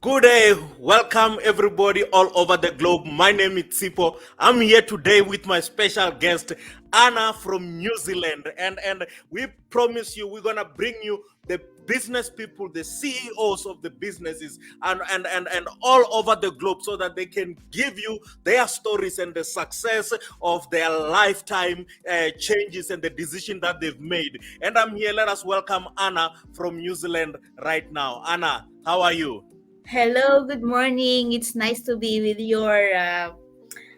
Good day, welcome everybody all over the globe. My name is Sipo. I'm here today with my special guest, Anna from New Zealand. And we promise you we're gonna bring you the business people, the CEOs of the businesses and all over the globe so that they can give you their stories and the success of their lifetime changes and the decision that they've made. And I'm here. Let us welcome Anna from New Zealand right now. Anna, how are you? Hello, good morning. It's nice to be with your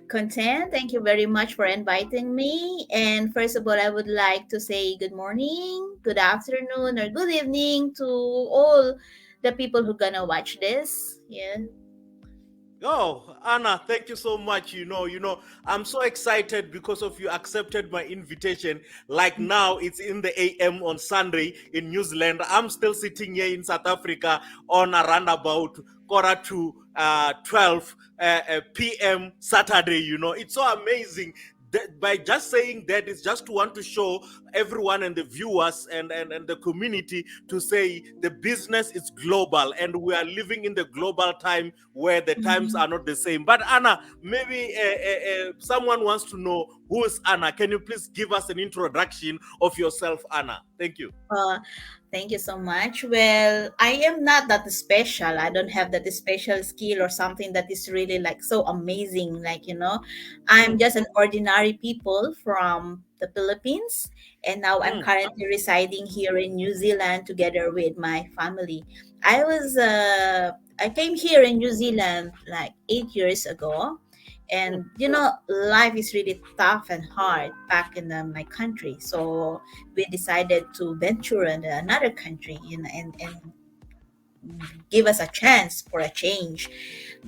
content. Thank you very much for inviting me. And first of all, I would like to say good morning, good afternoon, or good evening to all the people who gonna watch this. Yeah. Oh, Anna, thank you so much. I'm so excited because of you accepted my invitation. Like now, it's in the AM on Sunday in New Zealand. I'm still sitting here in South Africa on around about quarter to 12 p.m. Saturday. It's so amazing. By just saying that, it's just to want to show everyone and the viewers and the community to say the business is global and we are living in the global time where the times Mhm. are not the same. But Anna, maybe someone wants to know who is Anna. Can you please give us an introduction of yourself, Anna? Thank you. Uh, Thank you so much. Well, I am not that special. I don't have that special skill or something that is really like so amazing. I'm Mm, just an ordinary people from the Philippines, and now I'm mm, currently residing here in New Zealand together with my family. I came here in New Zealand like 8 years ago, mm, and life is really tough and hard back in my country. So we decided to venture in another country, and give us a chance for a change.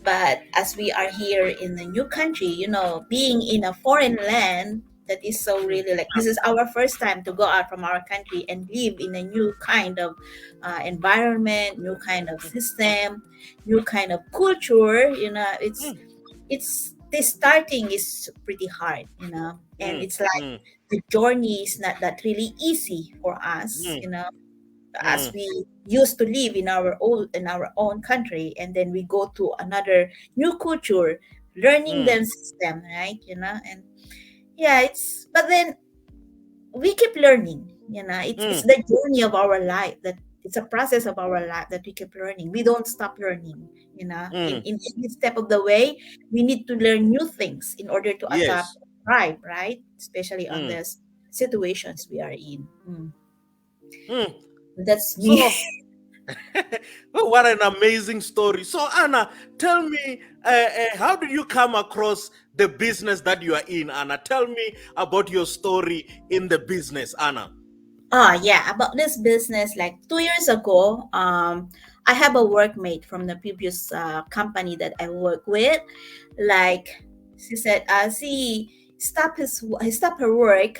But as we are here in a new country, being in a foreign land, that is so mm, really like this is our first time to go out from our country and live in a new kind of environment, new kind of mm, system, new kind of culture. mm, It's this starting is pretty hard, and mm, it's like mm, the journey is not that really easy for us, mm, as mm, we used to live in our own country, and then we go to another new culture, learning mm, them system, right? And yeah, it's but then we keep learning. It's mm, the journey of our life, that it's a process of our life that we keep learning. We don't stop learning. mm. In every step of the way, we need to learn new things in order to adapt Yes. and thrive, right? Especially on Mm, the situations we are in. mm. That's me. So, oh, what an amazing story. So, Anna, tell me, how did you come across the business that you are in, Anna? Tell me about your story in the business, Anna. Yeah, about this business, like 2 years ago, I have a workmate from the previous company that I work with. Like, she said, he stopped her work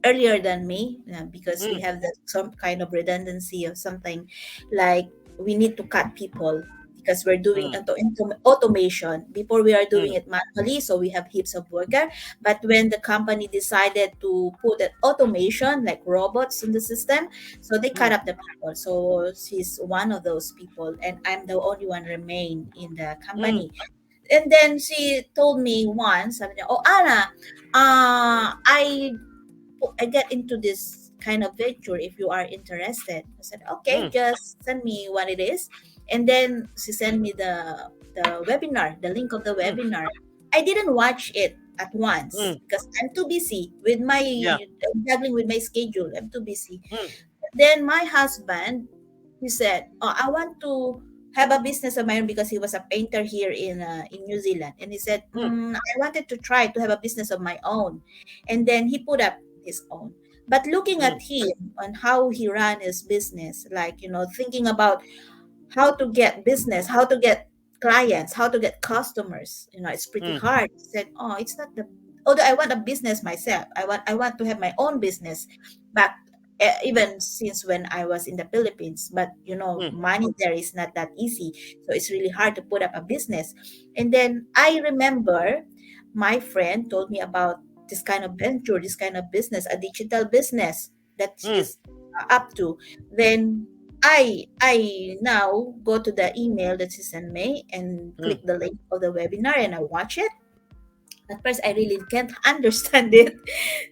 earlier than me, because we Mm, have some kind of redundancy or something. Like, we need to cut people because we're doing mm, automation. Before we are doing mm, it manually, so we have heaps of worker. But when the company decided to put that automation, like robots in the system, so they cut mm, up the people. So she's one of those people, and I'm the only one remain in the mm, company. And then she told me once, sabi niya, "Oh, Anna, I get into this kind of venture if you are interested." I said, "Okay, mm, just send me what it is." And then she sent me the webinar, the link of the mm, webinar. I didn't watch it at once mm. because I'm too busy with my Yeah. juggling with my schedule. I'm too busy. Mm, Then my husband, he said, "Oh, I want to have a business of my own," because he was a painter here in New Zealand, and he said, mm, "I wanted to try to have a business of my own," and then he put up his own. But looking mm, at him and how he ran his business, like thinking about how to get business, how to get clients, how to get customers, it's pretty mm, hard. He said, "Oh, it's not the although I want a business myself. I want to have my own business." But even since when I was in the Philippines, but mm, money there is not that easy. So it's really hard to put up a business. And then I remember my friend told me about this kind of venture, this kind of business, a digital business that mm, she's up to. Then I now go to the email that she sent me and click Mm. the link of the webinar and I watch it. At first, I really can't understand it,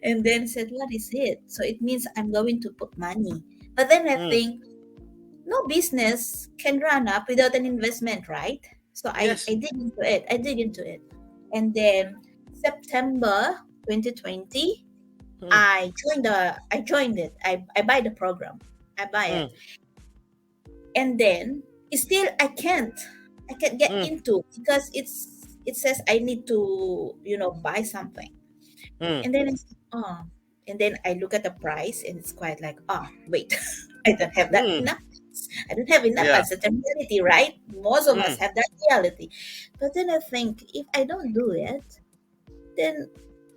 and then said, "What is it?" So it means I'm going to put money. But then I Mm. think no business can run up without an investment, right? So I Yes. dig into it. I dig into it, and then September 2020, Mm. I joined it. I buy the program. I buy it, Mm. and then still I can't get Mm. into because it says I need to buy something, Mm. and then it's and then I look at the price and it's quite like wait, I don't have that Mm. enough. I don't have enough Yeah. funds. It's a reality, right? Most of us Mm. have that reality. But then I think if I don't do it, then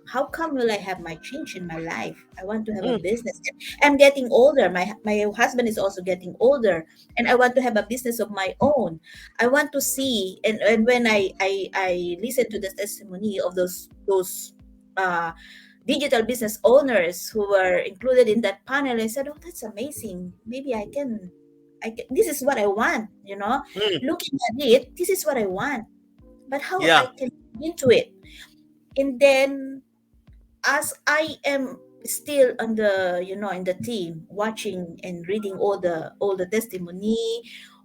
how come will I have my change in my life? I want to have a Mm. business. I'm getting older. My husband is also getting older, and I want to have a business of my own. I want to see, and when I listen to the testimony of those uh, digital business owners who were included in that panel, I said, "Oh, that's amazing. Maybe I can." This is what I want, Mm. looking at it, this is what I want, but how I Yeah. can get into it. And then as I am still on the in the team watching and reading all the testimony,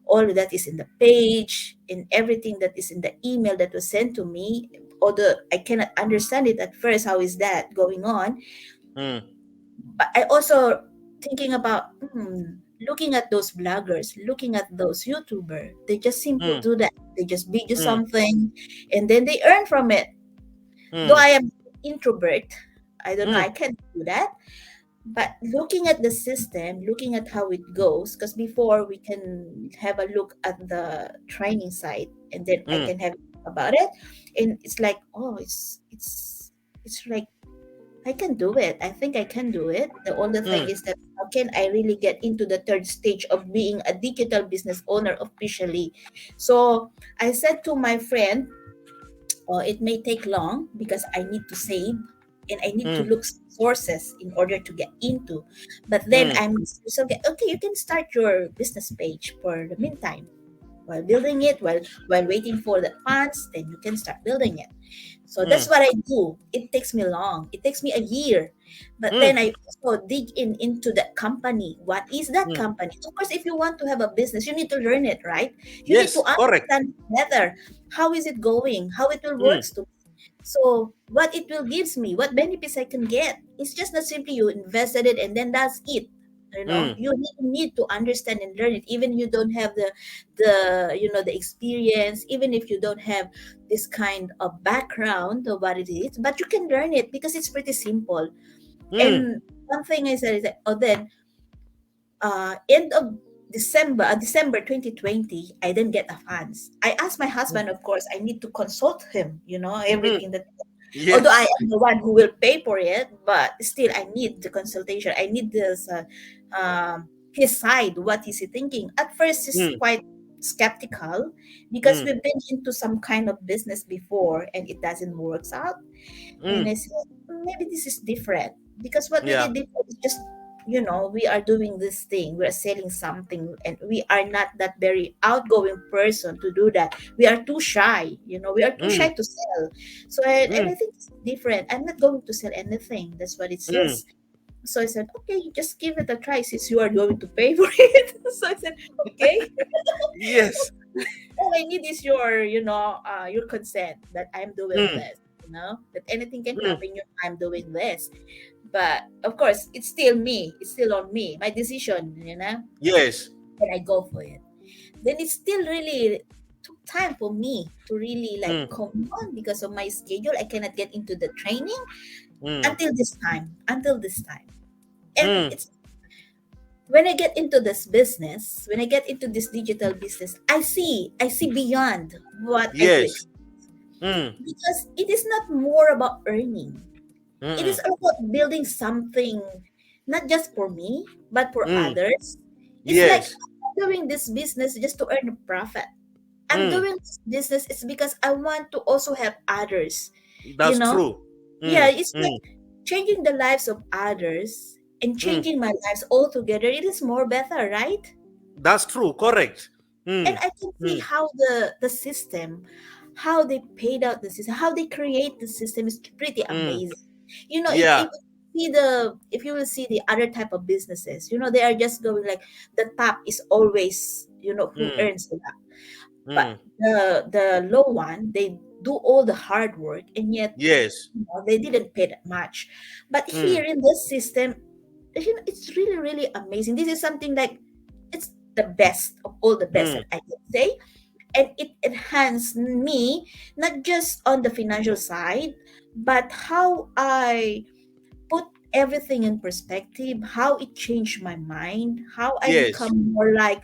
all that is in the page and everything that is in the email that was sent to me, although I cannot understand it at first, how is that going on, Mm. but I also thinking about looking at those bloggers, looking at those YouTubers, they just simply Mm. do that, they just video Mm. something and then they earn from it. Though Mm. I am introvert, I don't know, I Mm. can't do that. But looking at the system, looking at how it goes, because before we can have a look at the training site and then I Mm. can have about it. And it's like, it's like I can do it. I think I can do it. The only thing Mm. is that how can I really get into the third stage of being a digital business owner officially? So I said to my friend, it may take long because I need to save and I need to Mm. look sources in order to get into. But then Mm. I'm so okay, you can start your business page for the meantime while building it, while waiting for the funds, then you can start building it. So that's Mm. what I do. It takes me long. It takes me a year. But then Mm. I also dig into that company. What is that Mm. company? Of course, if you want to have a business, you need to learn it, right? You need to Yes. Correct. understand better. How is it going? How it will Mm. work to so what it will gives me, what benefits I can get. It's just not simply you invested it and then that's it. Mm. You need to understand and learn it. Even you don't have the experience, even if you don't have this kind of background of what it is, but you can learn it because it's pretty simple. Mm. And one thing I said is that, then end of December 2020, I didn't get the funds. I asked my Mm. husband, of course, I need to consult him, Mm. everything that, although I Yes. am the one who will pay for it, but still I need the consultation. I need this, his side. What is he thinking? At first, he's Mm. quite skeptical because Mm. we've been into some kind of business before and it doesn't work out. And Mm. I said, maybe this is different because what we Yeah. did before is just, we are doing this thing, we're selling something, and we are not that very outgoing person to do that. We are too shy, we are too shy Mm. to sell. So, and Mm. I think it's different. I'm not going to sell anything. That's what it Mm. says. So I said, okay, just give it a try since you are going to pay for it. So I said, okay, Yes. all I need is your consent that I'm doing Mm. this. That anything can Mm. happen. I'm doing this, but of course, it's still me. It's still on me. My decision. Yes. And I go for it. Then it still really took time for me to really like Mm. come on because of my schedule. I cannot get into the training Mm. until this time. Until this time, and Mm. it's when I get into this business, when I get into this digital business, I see beyond what I do Yes. Mm. because it is not more about earning. It is Mm. about building something, not just for me, but for Mm. others. It's like Yes. I'm not doing this business just to earn a profit. I'm Mm. doing this business is because I want to also help others. You That's know, true. yeah, Mm. it's Mm. like changing the lives of others and Mm. changing my lives altogether. It is more better, right? That's true. Correct. And Mm. I can see Mm. how the system, how they paid out the system, how they create the system is pretty Mm. amazing. You know, Yeah. if you will see the other type of businesses, they are just going like the top is always, who Mm. earns a lot. But Mm. the low one, they do all the hard work, and yet Yes. they didn't pay that much. But here Mm. in this system, it's really, really amazing. This is something like it's the best of all the best Mm. that I can say, and it enhanced me not just on the financial side, but how I put everything in perspective, how it changed my mind, how I Yes. become more like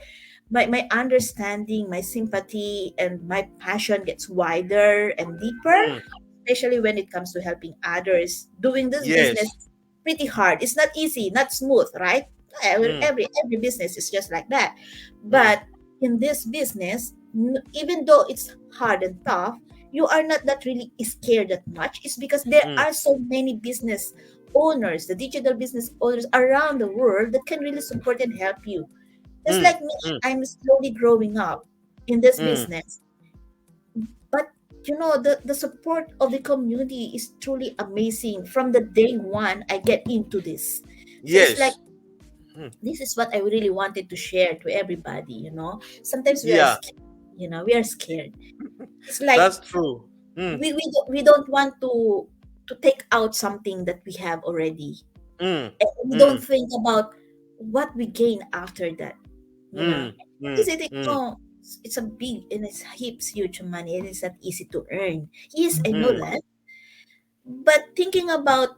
my understanding, my sympathy, and my passion gets wider and deeper, Mm. especially when it comes to helping others. Doing this business Yes. is pretty hard. It's not easy, not smooth, right? Mm. Every business is just like that. Mm. But in this business, even though it's hard and tough, you are not that really scared that much. It's because there Mm. are so many business owners, the digital business owners around the world that can really support and help you. Just Mm. like me, Mm. I'm slowly growing up in this Mm. business. But the support of the community is truly amazing from the day one I get into this. So it's like Yes. Mm. this is what I really wanted to share to everybody. Sometimes we are Yeah. scared. We are scared. It's like That's true. Mm. we don't want to take out something that we have already. Mm. And we don't Mm. think about what we gain after that. you know Mm. Mm. because it, Mm. it's a big and it's heaps huge money and it's not easy to earn. Yes, I know Mm. that. But thinking about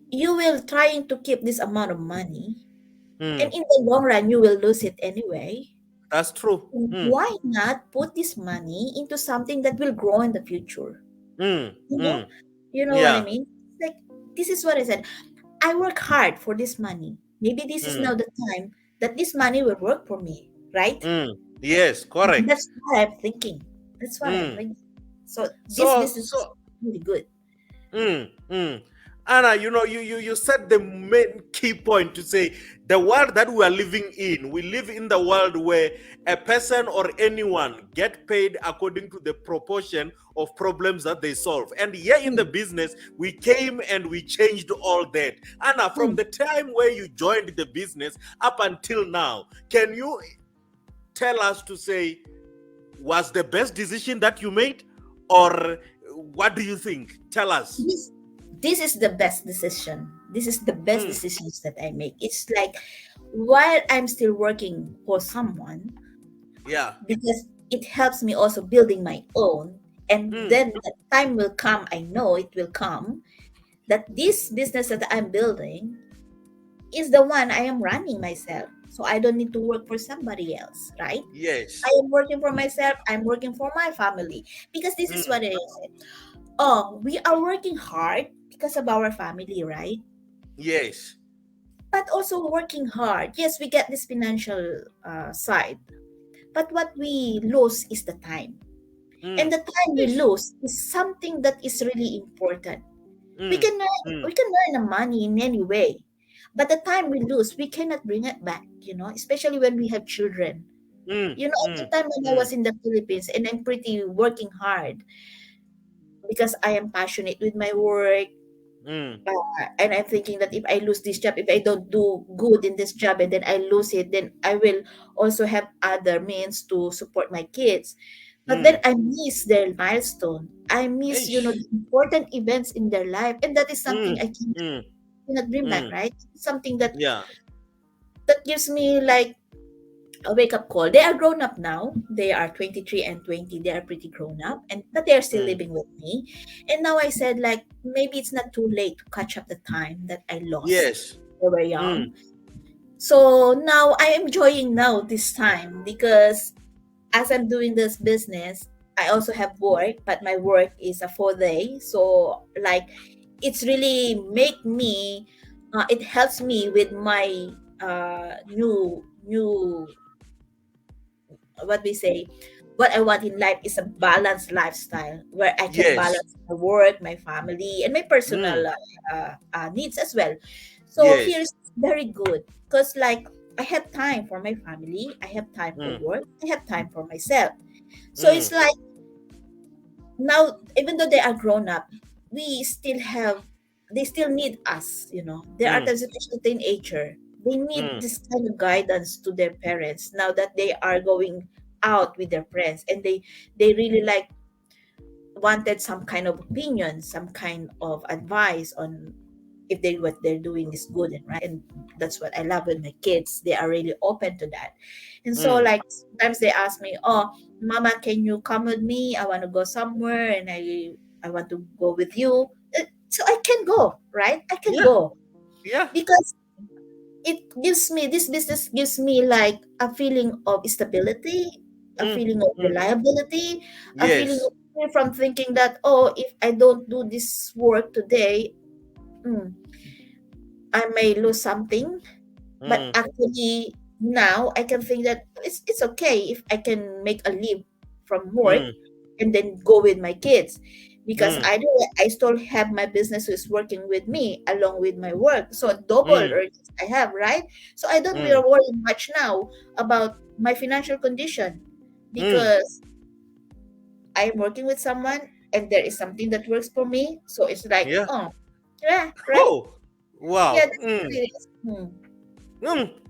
you will trying to keep this amount of money, and Mm. in the long run you will lose it anyway. That's true. Mm. Why not put this money into something that will grow in the future? Mm. you know Mm. you know what I Yeah. mean? Like, this is what I said. I work hard for this money. Maybe this is Mm. now the time that this money will work for me, right? Mm. Yes. Correct. That's what I'm thinking. That's what I'm Mm. thinking. So this So business is so really good. Mm, mm. Anna, you said the main key point to say the world that we are living in, we live in the world where a person or anyone get paid according to the proportion of problems that they solve. And here in the Mm, business, we came and we changed all that. Anna, from mm. the time where you joined the business up until now, can you tell us to say, was the best decision that you made? Or what do you think? Tell us. This this is the best decision. This is the best Mm. decisions that I make. It's like while I'm still working for someone, Yeah. because it helps me also building my own. And Mm. then the time will come, I know it will come, that this business that I'm building is the one I am running myself. So I don't need to work for somebody else, right? I Yes. am working for myself, I'm working for my family. Because this is Mm. what it is. Oh, we are working hard because of our family, right? Yes. But also working hard. Yes, we get this financial side. But what we lose is the time. And Mm. the time we Yes. lose is something that is really important. We Mm. can earn, Mm. we can earn the money in any way, but the time we lose, we cannot bring it back. Especially when we have children. Mm. At the Mm. time when I Mm. was in the Philippines and I'm pretty working hard because I am passionate with my work. Mm. And I'm thinking that if I lose this job, if I don't do good in this job and then I lose it, then I will also have other means to support my kids. But then Mm. I miss their milestone. I miss, Eish. the important events in their life. And that is something Mm. I Mm. cannot bring back, Mm. right? Something that Yeah. that gives me like a wake up call. They are grown up now. They are 23 and 20. They are pretty grown up, and but they are still Mm. living with me. And now I said like maybe it's not too late to catch up the time that I lost Yes. when we were young. Mm. So now I am enjoying now this time because as I'm doing this business, I also have work, but my work is a 4 day. So like it's really make me it helps me with my new what we say, what I want in life is a balanced lifestyle where I can Yes. balance my work, my family, and my personal Mm. needs as well. So Yes. here's very good because like I have time for my family, I have time for mm, work, I have time for myself. So mm, it's like now, even though they are grown up, we still have, they still need us, you know. There are mm, times, especially teenager, they need mm, this kind of guidance to their parents now that they are going out with their friends, and they really like wanted some kind of opinion, some kind of advice on if they what they're doing is good and right. And that's what I love with my kids. They are really open to that. And so mm. like sometimes they ask me, "Oh, Mama, can you come with me? I want to go somewhere and I want to go with you." So I can go, right? I can Yeah, go yeah. because it gives me, this business gives me like a feeling of stability, a Mm, feeling of mm. reliability, a feeling Yes. of free from thinking that, oh, if I don't do this work today, mm, I may lose something. But Mm, actually now I can think that it's okay if I can make a leave from work mm, and then go with my kids, because mm, either way, I still have my business who's working with me along with my work. So double mm, earnings I have, right? So I don't really mm, worry much now about my financial condition mm. because I'm working with someone and there is something that works for me. So it's like, Yeah. oh, yeah, right? Oh, Yeah, wow. that's what Mm. it is. Hmm.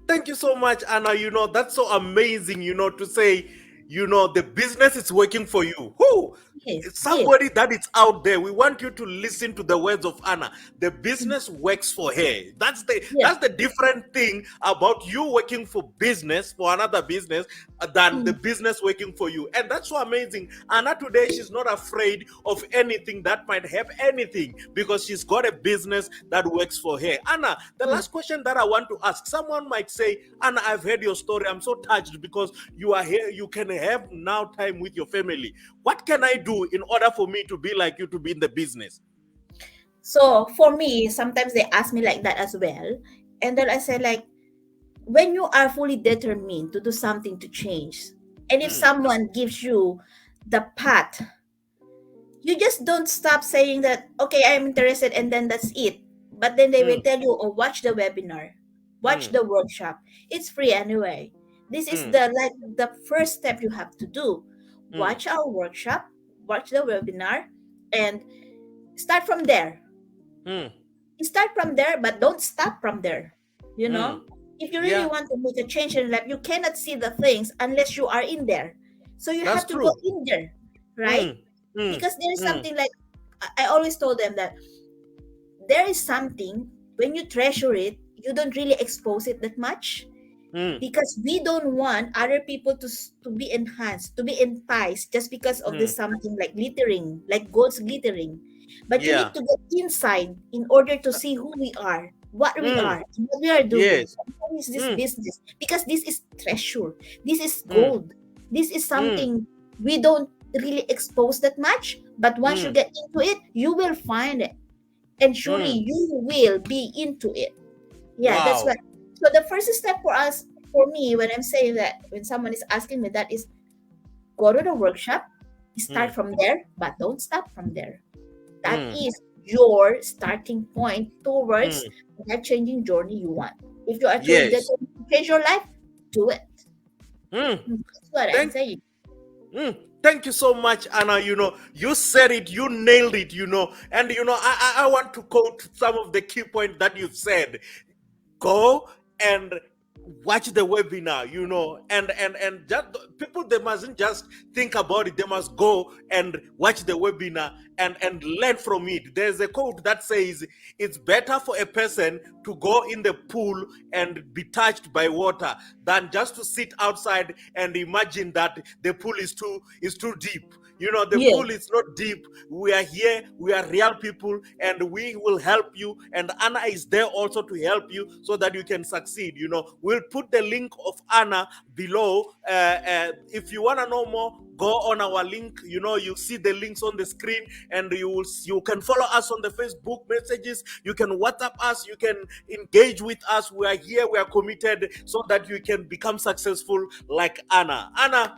Thank you so much, Anna. That's so amazing, to say, the business is working for you. Who? Yes, yes, Somebody that is out there. We want you to listen to the words of Anna. The mm, business works for her. That's the yes. that's the different thing about you working for business, for another business, than the Mm, business working for you. And that's so amazing. Anna today, she's not afraid of anything that might have anything because she's got a business that works for her. Anna, the mm. last question that I want to ask, someone might say, Anna, I've heard your story. I'm so touched because you are here. You can have now time with your family. What can I do in order for me to be like you, to be in the business? So for me, sometimes they ask me like that as well. And then I say like, when you are fully determined to do something to change, and if Mm, someone gives you the path, you just don't stop saying that, okay, I'm interested, and then that's it. But then they will mm, tell you, oh, watch the webinar, watch mm, the workshop. It's free anyway. This is mm, the like the first step you have to do. mm, Watch our workshop, watch the webinar, and start from there. mm, You start from there, but don't stop from there. You mm. know, if you really Yeah, want to make a change in life, you cannot see the things unless you are in there. So you that's have to go true. in there, right? Mm, mm, Because there is mm, something like, I always told them that there is something, when you treasure it, you don't really expose it that much, mm, because we don't want other people to be enhanced, to be enticed just because of mm. this something like glittering, like gold's glittering. But you need Yeah. to get inside in order to see who we are, what we Mm, are, and what we are doing. yes. What is this Mm, business? Because this is treasure. This is mm, gold. This is mm, something we don't really expose that much. But once you mm, get into it, you will find it. And surely mm. you will be into it. Yeah, that's what. Wow. So the first step for us, for me, when I'm saying that, when someone is asking me that, is go to the workshop, start Mm, from there, but don't stop from there. That mm, is your starting point towards mm. that changing journey you want. If you are truly Yes. determined to change your life, do it. Mm. That's what I'm Thank saying. Thank you so much, Anna. You said it, you nailed it, and I want to quote some of the key points that you've said. Go and watch the webinar, and just people, they mustn't just think about it, they must go and watch the webinar and learn from it. There's a quote that says it's better for a person to go in the pool and be touched by water than just to sit outside and imagine that the pool is too deep. The Yes. pool is not deep. We are here, we are real people, and we will help you. And Anna is there also to help you so that you can succeed. We'll put the link of Anna below. If you want to know more, go on our link. You see the links on the screen, and you can follow us on the Facebook messages. You can WhatsApp us. You can engage with us. We are here. We are committed so that you can become successful like Anna. Anna,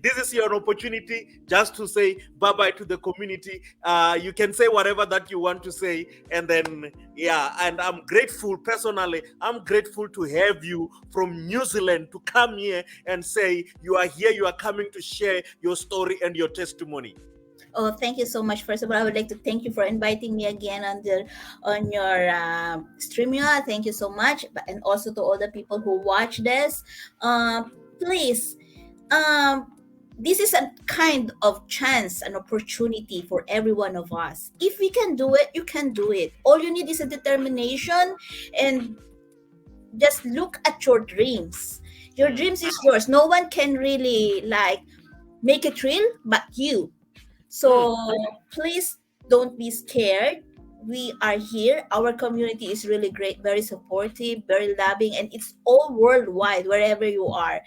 this is your opportunity just to say bye bye to the community. You can say whatever that you want to say, and then yeah. And I'm grateful personally. I'm grateful to have you from New Zealand to come here and say you are here. You are coming to share your story and your testimony. Oh, thank you so much. First of all, I would like to thank you for inviting me again on your StreamYard. Thank you so much, and also to all the people who watch this. Please, um, this is a kind of chance, an opportunity for every one of us. If we can do it, you can do it. All you need is a determination, and just look at your dreams. Your Mm, dreams is yours. No one can really like make it real but you. mm, So please don't be scared. We are here. Our community is really great, very supportive, very loving, and it's all worldwide, wherever you are.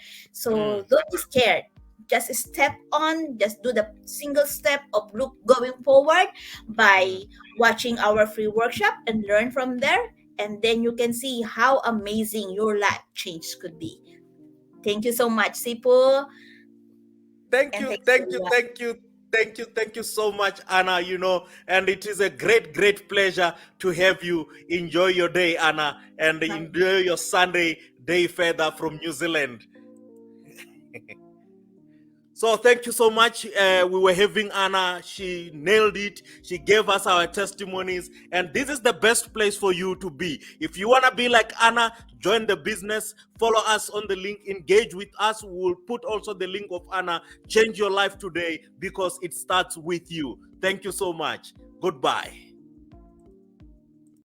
mm, So don't be scared. Just step on, just do the single step of look going forward mm. by watching our free workshop and learn from there. And then you can see how amazing your life change could be. Thank you so much, Sipu. Thank And you, thanks thank you, everyone. thank you, thank you, thank you so much, Anna. And it is a great, great pleasure to have you. Enjoy your day, Anna, and Bye. enjoy your Sunday day further from New Zealand. So thank you so much. We were having Anna. She nailed it. She gave us our testimonies. And this is the best place for you to be. If you want to be like Anna, join the business. Follow us on the link. Engage with us. We will put also the link of Anna. Change your life today because it starts with you. Thank you so much. Goodbye.